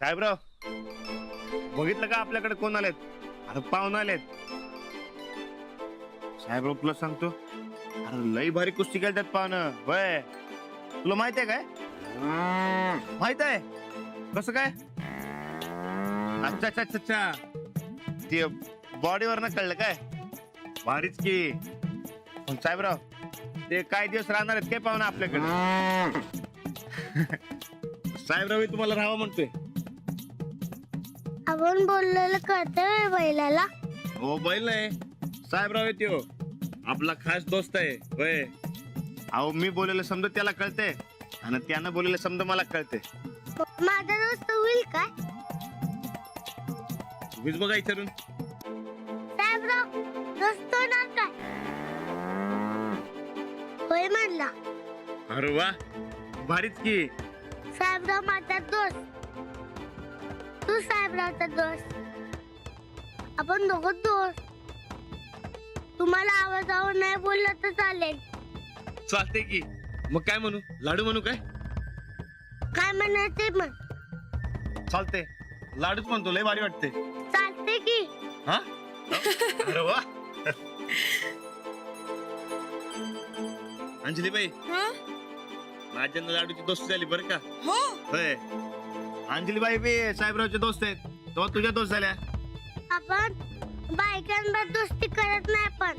साहेबराव, बघितलं का आपल्याकडे कोण आलेत? अरे पाहुणे आलेत. साहेबराव तुला सांगतो, अरे लई भारी कुस्ती खेळतात पाहुणं. वय तुला माहित आहे काय? माहित आहे कसं काय? अच्छा अच्छा अच्छा अच्छा, ते बॉडीवर ना कळलं काय? भारीच की. पण साहेबराव, ते काय दिवस राहणार आहेत काय पाहुणं आपल्याकडे? साहेबराव तुम्हाला राहावं म्हणतोय. आपण बोललेलं कळतंय बैलाला? हो बैल आहे साहेबराव, येतो आपला खास दोस्त आहे. होय, अहो मी बोललेलं समजा त्याला कळतंय आणि त्यानं बोललेलं समजा मला कळतंय. माझा दोस्त होईल काय? तुम्हीच बघा विचारून. साहेबराव दोस्त होणार काय? होय म्हणला. अरे वा, भारीच की. साहेबराव माझा दोस्त, तू साहेबरावचा दोस्त, आपण दोघं दोस्त. तुम्हाला आवाजावर नाही बोललं तर चालेल. चालते की. मग काय म्हणू? लाडू म्हणू काय? काय म्हणायचे म्हण. चालते, लाडूच म्हणतो. लय भारी वाटते. चालते की. हा, अरे वा. अंजली बाई, माझ्या लाडूची दोस्ती झाली बरं का? हो. होय, अंजली बाई बी साहेबरावचे दोस्त आहेत, तेव्हा तुझ्या दोस्त झाल्या. आपण बायकांवर दोस्ती करत नाही, पण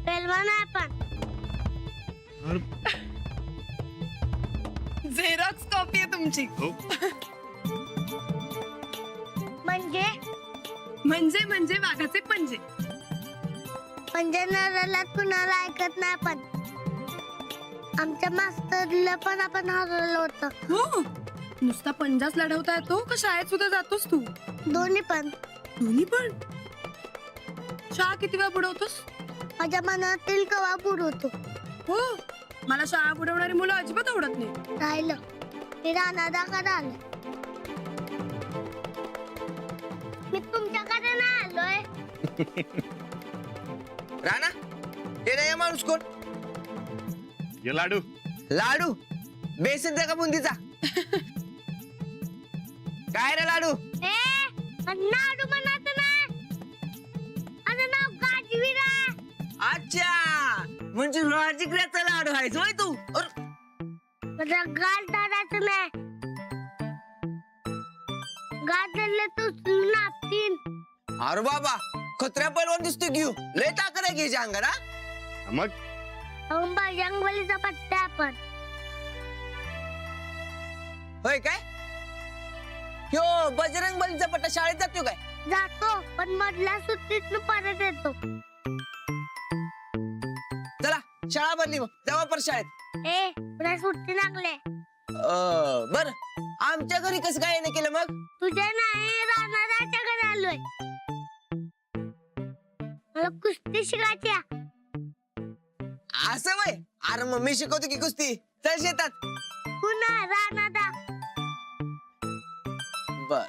पेलवान आहे पण. झेरॉक्स कॉपी आहे तुमची. हो. म्हणजे म्हणजे म्हणजे वाघाचे पंजे. पंजनाला कुणाला ऐकत नाही, पण आमच्या मास्तरला पण आपण हरवलं होतं. हो, नुसता पंजाच लढवता येतो का शाळेत सुद्धा जातोस तू? दोन्ही पण. दोन्ही पण. शाळा किती वेळा बुडवतोस? माझ्या मनातील कवा बुडवतो. हो, मला शाळा बुडवणारी मुलं अजिबात आवडत नाही. राहिलं मी राणादाकडे आले. मी तुमच्याकडे नाही आलोय. राणा, हे नाही माणूस कोण? ये लाडू. लाडू बेसन द्या का बुंदीचा? काय रे लाडू? ए नाडू म्हणायचं ना, माझं नाव गाजवीर आहे. अच्छा, म्हणजे राजगिऱ्याचा लाडू आहेस होय तू? माझं गाल दादाचं नाही. गाल धरले तू नापतीन. अरे बाबा, खत्र्या पैलवान दिसतोय घेऊ. लय ताकद आहे घ्यायच्या अंगाला. मग बजरंगबलीचा पट्टा आपण. होय काय? ह्यो बजरंग बलीचा पट्टा शाळेत जातो काय? जातो, पण मधल्या सुट्टीत परत येतो. चला शाळा भरली, मग जाऊ आपण शाळेत. ए पुन्हा सुट्टी लागले. बर, आमच्या घरी कसं काय येणं केलं मग? तुझ्या नाही, राणादाच्या घरी आलोय. मला कुस्ती शिकायची आहे. असं वय? अरे मग मी शिकवतो की कुस्ती. चल शेतात. पुन्हा राणादा. बर.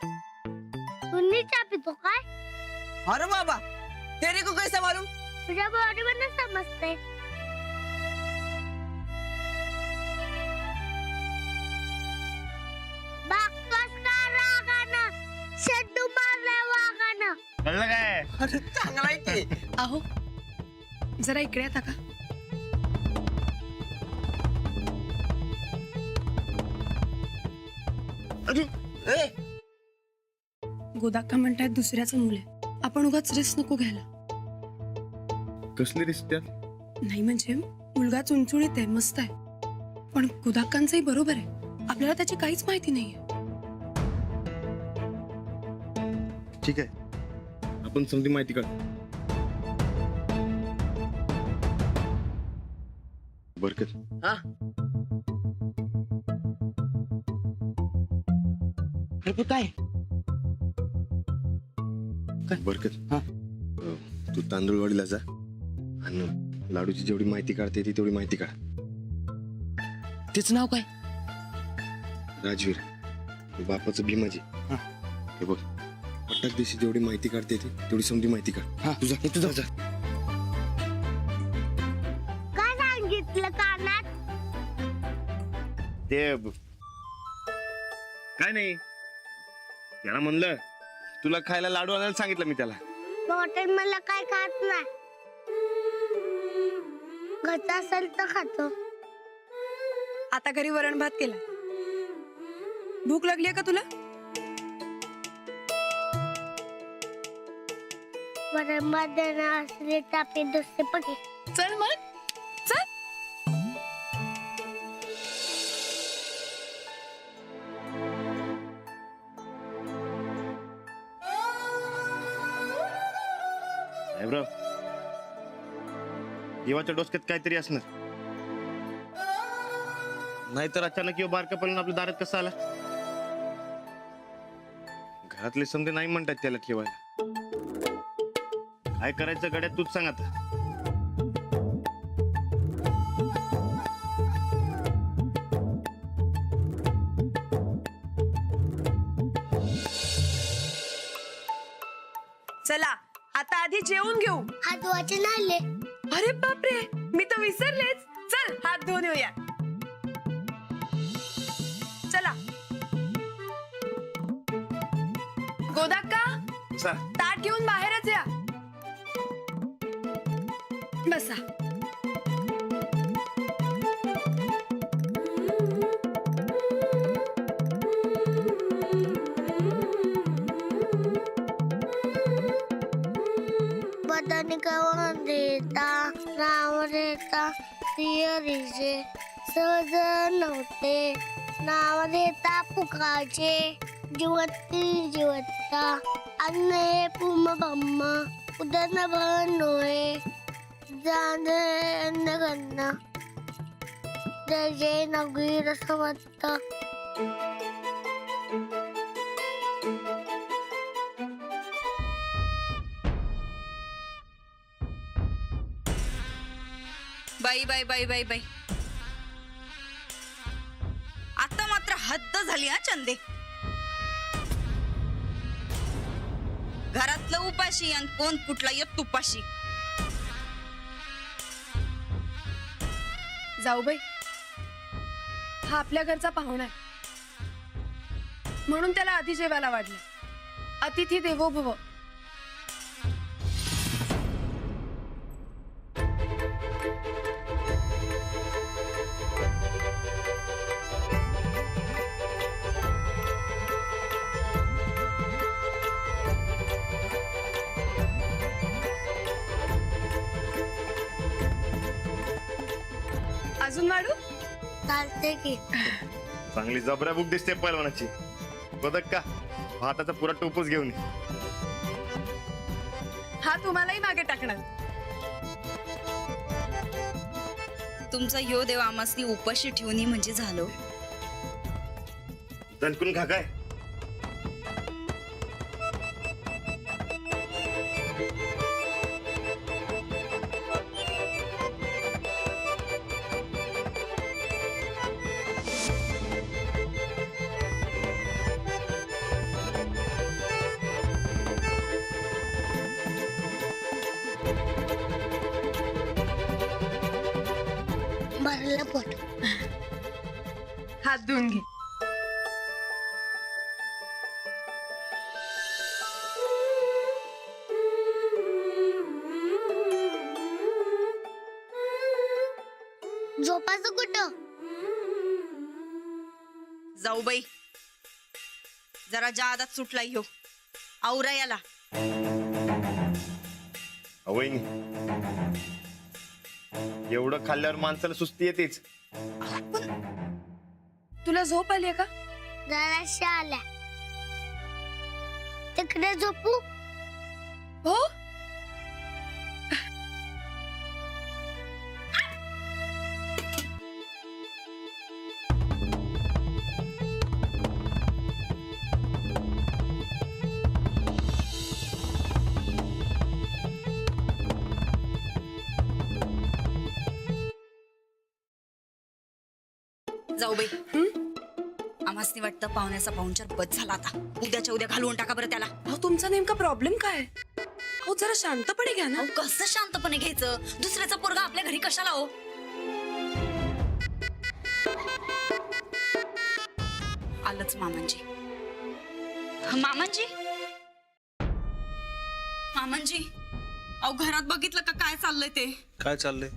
तुम्ही चहा पितो काय? अरे बाबा, तेरे को कैसा मालूम? तुझ्या बॉडी मध्ये समजते. बघतोस का रागानं? शेड्डू मारलाय वागानं. कळलं काय? अरे चांगला आहे की. अहो, जरा इकडे येता का? ए, गोदाक्का म्हणतायत दुसऱ्याचं मुले. आपण उगाच रिस्क नको घ्यायला. कसली रिस्क त्यात? नाही म्हणजे मुलगा चुणचुणीत आहे, मस्त आहे, पण गोदाक्कांचंही बरोबर आहे. आपल्याला त्याची काहीच माहिती नाहीये. ठीक आहे, आपण समधी माहिती काढ. बरकत. हा? अरे काय? बरकत. हा. तू तांदूळवाडीला जा आणि लाडूची जेवढी माहिती काढते ती तेवढी माहिती काढ. तिचं नाव काय? राजवीर. बापाचं भीमाजी. हे बघ, पटाक दिवशी जेवढी माहिती काढते ती तेवढी समधी माहिती काढ. हा, तुझा तुझा जा. काय सांगितलं कानात? ते काय नाही, त्याला म्हणलं तुला खायला लाडू आणायला सांगितलं मी त्याला. हॉटेल मला काय खात नाही, घरचा असेल तर खातो. आता घरी वरण भात केला. भूक लागली का तुला? वरण भात देणार असले तर आपले दुसरे पण घे. चल मग चल. साहेबराव, देवाच्या डोसक्यात काहीतरी असणार. नाहीतर अचानक येऊ बारका पडून आपल्या दारात कसा आला? घरातले समजे नाही म्हणतात त्याला ठेवायला. काय करायचं गड्या तूच सांग आता. चला आता आधी जेवून घेऊ. हात धुवायचे नाही. अरे बापरे, मी तर विसरलेच. चल हात धुवून येऊया. चला. गोदाक्का, सा ताट घेऊन बाहेरच या. बसा. बदानी करून देता नाव देता सियरीचे सहज नव्हते. नाव देता पुकाचे जीवती जीवता अन्न हे पुम ब्रह्म उदन बनोय जाणे अन्न गन्न जय जय नगीर समर्थ. बाई बाई बाई बाई बाई, आता मात्र हद्द झाली हा चंदे. घरातलं उपाशी आणि कोण कुठला येत तुपाशी. जाऊबाई, हा आपल्या घरचा पाहुणा आहे म्हणून त्याला आधी जेवायला वाढलं. अतिथी देवो भव. अजून वाढू? चालते की. चांगली जबऱ्या बुक दिसते पहिलवानाची. बदक का भाताचा पुरा टोपच घेऊन ये. हा तुम्हालाही मागे टाकणार. तुमचा ह्यो देव आमासनी उपाशी ठेवणी म्हणजे झालं. दणकून खा काय. भरलं पोट. हात धुवून घे. झोपाचं कुठं? जाऊ बाई, जरा जादात सुटला ह्यो. आवरा याला. वहिनी, एवढं खाल्ल्यावर माणसाला सुस्ती येतेच. तुला झोप आली का? जराशा आल्या. तिकडे झोपू? हो. जाऊ बाई, आम्हासनी वाटतं पाहुण्याचा पाहुणचार बस झाला आता. उद्याच्या उद्या घालवून टाका बरं त्याला. अहो, तुमचा नेमका प्रॉब्लेम काय? अहो, जरा शांतपणे घ्या ना. अहो, कसं शांतपणे घ्यायचं? दुसऱ्याचा पोरगा आपल्या घरी कशाला हो? आलंच मामांजी. मामांजी मामांजी अहो घरात बघितलं का काय चाललंय ते? काय चाललंय?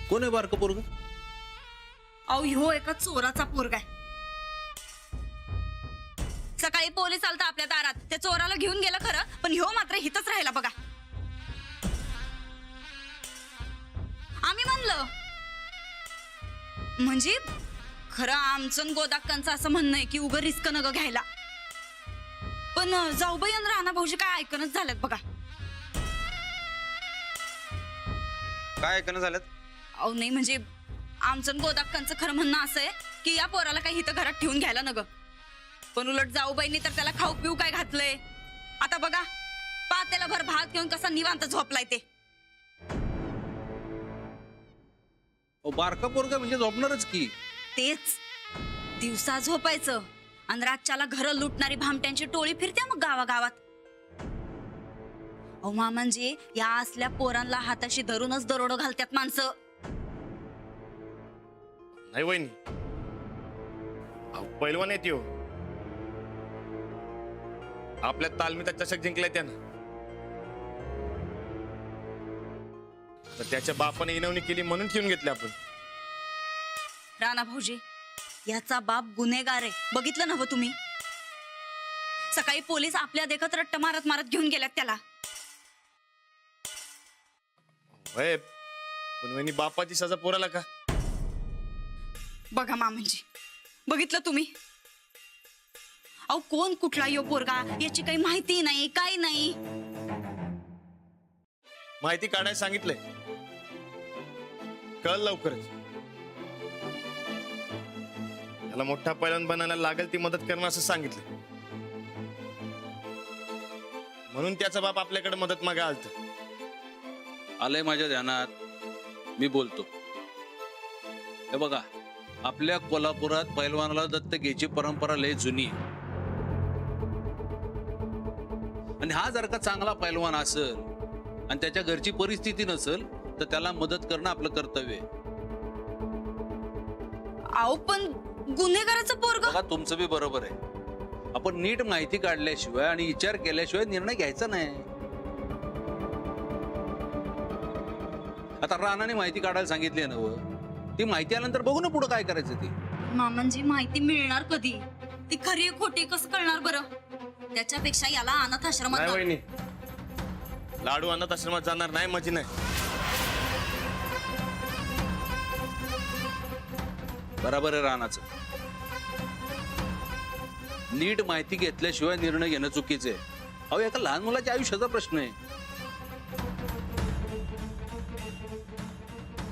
कोण आहे बारकं पोरगं? अहो ह्यो एका चोराचा पोरगा आहे. सकाळी पोलीस आलता आपल्या दारात, त्या चोराला घेऊन गेलं खरं, पण ह्यो मात्र हितच राहिला बघा. आम्ही म्हणलं म्हणजे खरं आमचं गोदाक्कांचं असं म्हणणं आहे की उगं रिस्क नग घ्यायला, पण जाऊबाई आणि राणा भाऊजी काय ऐकणच झाल्यात बघा. काय ऐकणं झालं? अहो नाही म्हणजे आमचं गोदाक्कांचं खरं म्हणणं असं आहे की या पोराला काही इथं घरात ठेवून घ्यायला नग, पण उलट जाऊबाईंनी तर त्याला खाऊ पिऊ काय घातलंय. आता बघा पातेला भर भात घेऊन कसा निवांत झोपलाय ते. बारका पोरगा म्हणजे झोपणारच की. तेच दिवसा झोपायचं आणि रातच्याला घर लुटणारी भामट्यांची टोळी फिरते मग गावागावात. अहो मामांजी या असल्या पोरांना हाताशी धरूनच दरोडं घालतात माणसं. नाही वहिनी, पैलवान येते हो. आपल्या तालमीचा चषक जिंकलाय त्यानं, तर त्याच्या बापाने इनवणी केली म्हणून ठेवून घेतले आपण. राणा भाऊजी याचा बाप गुन्हेगार आहे, बघितलं ना हो तुम्ही. सकाळी पोलीस आपल्या देखत रट्ट मारत मारत घेऊन गेल्यात त्याला. होय, पण वहिनी बापाची सजा पोराला का? बघा मामांजी बघितलं तुम्ही. अहो कोण कुठला यो पोरगा याची काही माहिती नाही, काही नाही. माहिती काढायला सांगितलंय, कळ लवकरच. त्याला मोठा पैलवान बनायला लागेल ती मदत करणं असं सांगितलं, म्हणून त्याचा बाप आपल्याकडे मदत मागा आलत. आलंय माझ्या ध्यानात, मी बोलतो. हे बघा, आपल्या कोल्हापुरात पैलवानाला दत्त घ्यायची परंपरा लय जुनी आहे. आणि हा जर का चांगला पैलवान असेल आणि त्याच्या घरची परिस्थिती नसेल तर त्याला मदत करणं आपलं कर्तव्य आहे. अहो पण गुन्हेगाराचं पोरग. बघा तुमचं बी बरोबर आहे. आपण नीट माहिती काढल्याशिवाय आणि विचार केल्याशिवाय निर्णय घ्यायचा नाही. आता राणाने माहिती काढायला सांगितली ना, ती माहिती आल्यानंतर बघू ना पुढे काय करायचं ते. मामांजी माहिती मिळणार कधी? ती खरी खोटी कसं कळणार बरं? त्याच्यापेक्षा याला अनाथ आश्रमात नाही वहिनी, लाडू अनाथ आश्रमात जाणार नाही, माझी नाही. बरोबर आहे राणाचं. नीट माहिती घेतल्याशिवाय निर्णय घेणं चुकीचं आहे. अहो एका लहान मुलाच्या आयुष्याचा प्रश्न आहे.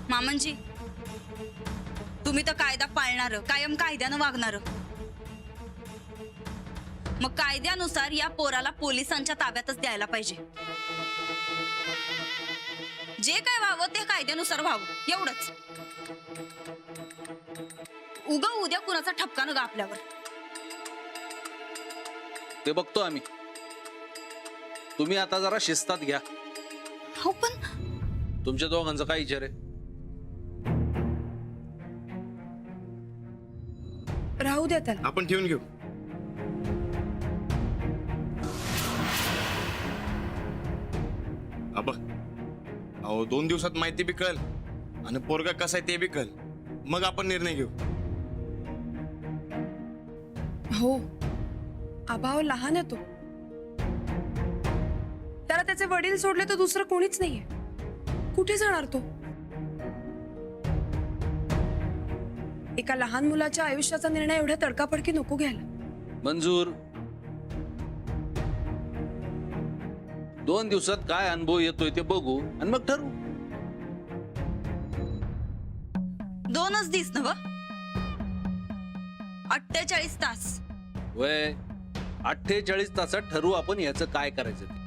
मामांजी तुम्ही तर कायदा पाळणार, कायम कायद्यानं वागणार. मग कायद्यानुसार या पोराला पोलिसांच्या ताब्यातच द्यायला पाहिजे. जे काय व्हावं ते कायद्यानुसार व्हावं, एवढंच. उगा उद्या कुणाचा ठपका नका आपल्यावर. ते बघतो आम्ही. तुम्ही आता जरा शिस्तात घ्या. हो पण तुमच्या दोघांचा काय विचार आहे? राहू द्या त्याला. आपण ठेवून घेऊ. अबा अहो 2 दिवसात माहिती बी कळ आणि पोरगा कसा आहे ते बी कळ, मग आपण निर्णय घेऊ. हो आबाव लहान आहे तो. त्याला त्याचे वडील सोडले तर दुसरं कोणीच नाहीये. कुठे जाणार तो? एका लहान मुलाच्या आयुष्याचा निर्णय एवढ्या तडकाफडकी नको घ्यायला. मंजूर. 2 दिवसात काय अनुभव येतोय ते बघू आणि मग ठरवू. 2च दिस नव 48 तास. वय 48 तासात ठरवू आपण याचं काय करायचं ते.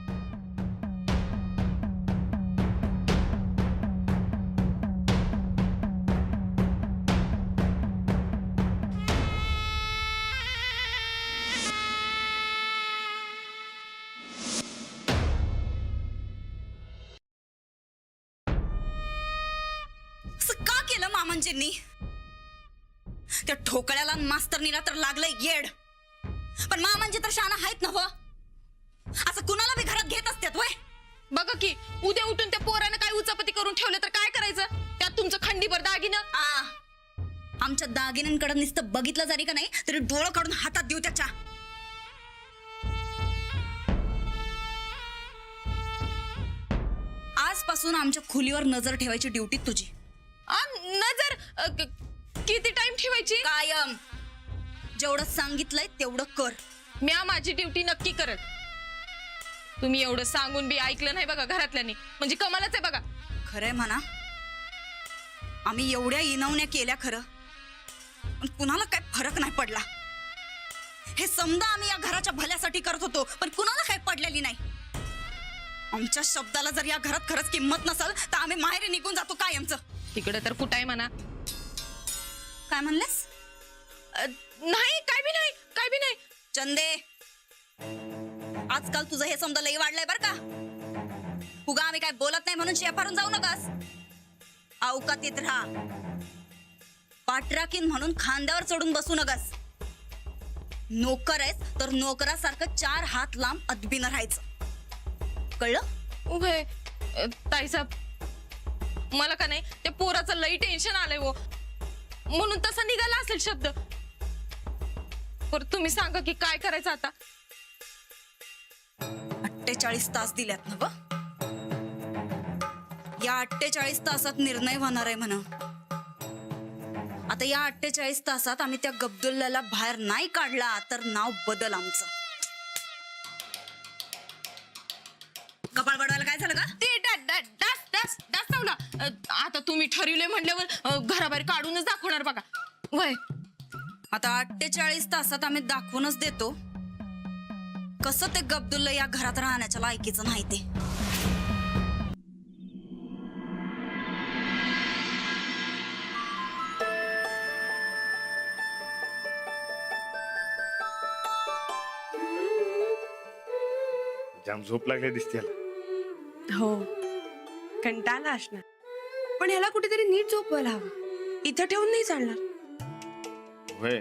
मामांजींनी. त्या ठोकळ्याला आणि मास्तरनीला तर लागलंय येड. पण मामांजी तर शाना आहेत ना हो. असं कुणाला बी घरात घेत असतात वय. बघा की उद्या उठून त्या पोरानं काय उचापती करून ठेवलं तर काय करायचं? त्यात तुमचं खंडीभर दागिनं. आमच्या दागिन्यांकडे नुसतं बघितलं जरी का नाही तरी डोळं काढून हातात देऊ त्याच्या. आजपासून आमच्या खोलीवर नजर ठेवायची ड्युटी तुझी. नजर किती टाइम ठेवायची? कायम. जेवढं सांगितलंय तेवढं कर. म्या माझी ड्युटी नक्की करत. तुम्ही एवढं सांगून बी ऐकलं नाही बघा घरातल्यांनी, म्हणजे कमालच आहे बघा. खरंय म्हणा, आम्ही एवढ्या इनवण्या केल्या खरं, पण कुणाला काय फरक नाही पडला. हे समजा आम्ही या घराच्या भल्यासाठी करत होतो, पण कुणाला काय पडलेली नाही. आमच्या शब्दाला जर या घरात खरंच किंमत नसेल तर आम्ही माहेरी निघून जातो कायमचं. तिकडे तर कुठं आहे म्हणा. काय म्हणलेस? नाही काय बी नाही. चंदे, आजकाल तुझं हे समजा लई वाढलंय बर का. उगा आम्ही काय बोलत नाही म्हणून शेफारून जाऊ नकास. अवकातीत राहा. पाठराखीन म्हणून खांद्यावर चढून बसू नकास. नोकर आहेस तर नोकरासारखं 4 हात लांब अदबीनं राहायचं. कळलं? उभे ताईसाहेब, मला का नाही त्या पोराचं लई टेन्शन आलंय हो, म्हणून तसा निघाला असेल शब्द. पर तुम्ही सांगा की काय करायचं आता. 48 तास दिल्यात ना ब. या 48 तासात निर्णय होणार आहे म्हणा. आता या 48 तासात आम्ही त्या गब्दुल्लाला बाहेर नाही काढला तर नाव बदल आमचं. कपाळ बडवायला काय झालं का? ते डास चावला. आता तुम्ही ठरवले म्हटल्यावर घराबाहेर काढूनच दाखवणार बघा. वय आता 48 तासात आम्ही दाखवूनच देतो कसं ते गब्दुल्ला या घरात राहण्याच्या लायकीचं नाही ते. जाम झोप लागली दिसते याला. हो, कंटाळा असणार, पण ह्याला कुठेतरी नीट झोपवायला हवं. इथं ठेवून नाही चालणार. होय,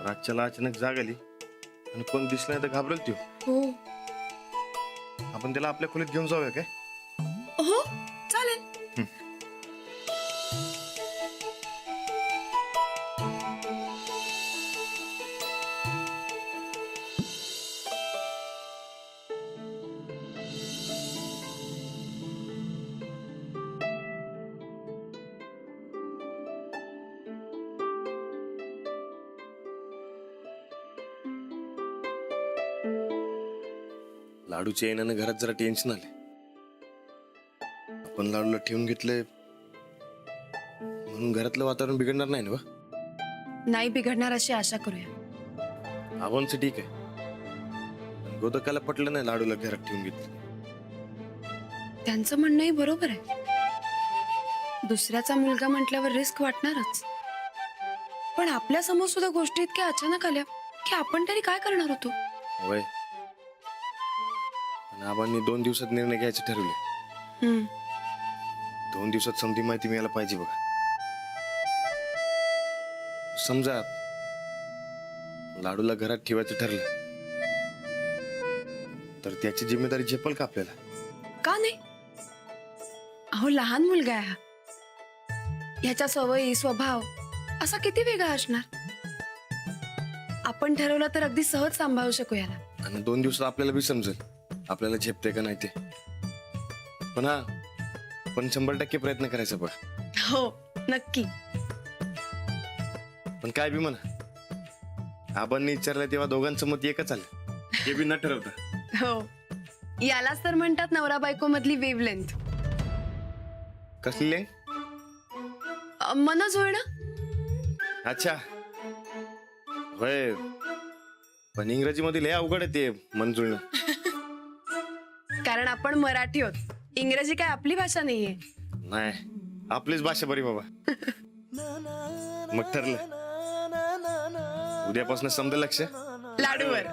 रातच्याला अचानक जाग आली आणि कोण दिसलं नाही तर घाबरल त्यो. हो आपण त्याला आपल्या खोलीत घेऊन जाऊया काय? हो चालेल. लाडूच्या येण्यानं घरात जरा टेन्शन आले. आपण लाडूला ठेवून घेतले म्हणून घरातलं वातावरण बिघडणार नाही ना? नाही बिघडणार अशी आशा करूया. आव्हानचं ठीक आहे, पण गोदकाला पटलं नाही लाडूला घरात ठेवून घेतलं. त्यांचं म्हणणंही बरोबर आहे. दुसऱ्याचा मुलगा म्हटल्यावर रिस्क वाटणारच, पण आपल्या समोर सुद्धा गोष्टी इतक्या अचानक आल्या की आपण तरी काय करणार होतो. होय, पण आबांनी 2 दिवसात निर्णय घ्यायचे ठरवले. 2 दिवसात समधी माहिती मिळायला पाहिजे बघा. समजा लाडूला घरात ठेवायचं ठरलं तर त्याची जिम्मेदारी झेपल का आपल्याला? का नाही? अहो, लहान मुलगा आहे हा. ह्याच्या सवयी स्वभाव असा किती वेगळा असणार. आपण ठरवलं तर अगदी सहज सांभाळू शकू याला. आणि 2 दिवसात आपल्याला बी समजेल आपल्याला झेपते का नाही ते. पण हा, पण 100% प्रयत्न करायचा बघ. हो नक्की. पण काय बी म्हणा, आबांनी विचारलं तेव्हा दोघांचं मत एकच आलं. हे बी न ठरवता. हो, यालाच तर म्हणतात नवरा बायको मधली वेवलेंथ. कसली? मन जुळणं. अच्छा, होय, पण इंग्रजी मध्ये लय अवघड आहे ते मन जुळणं. कारण आपण मराठी आहोत, इंग्रजी काय आपली भाषा नाहीये. नाही, आपलीच भाषा बरी बाबा. मग ठरलं, उद्यापासून समजा लक्ष लाडूवर.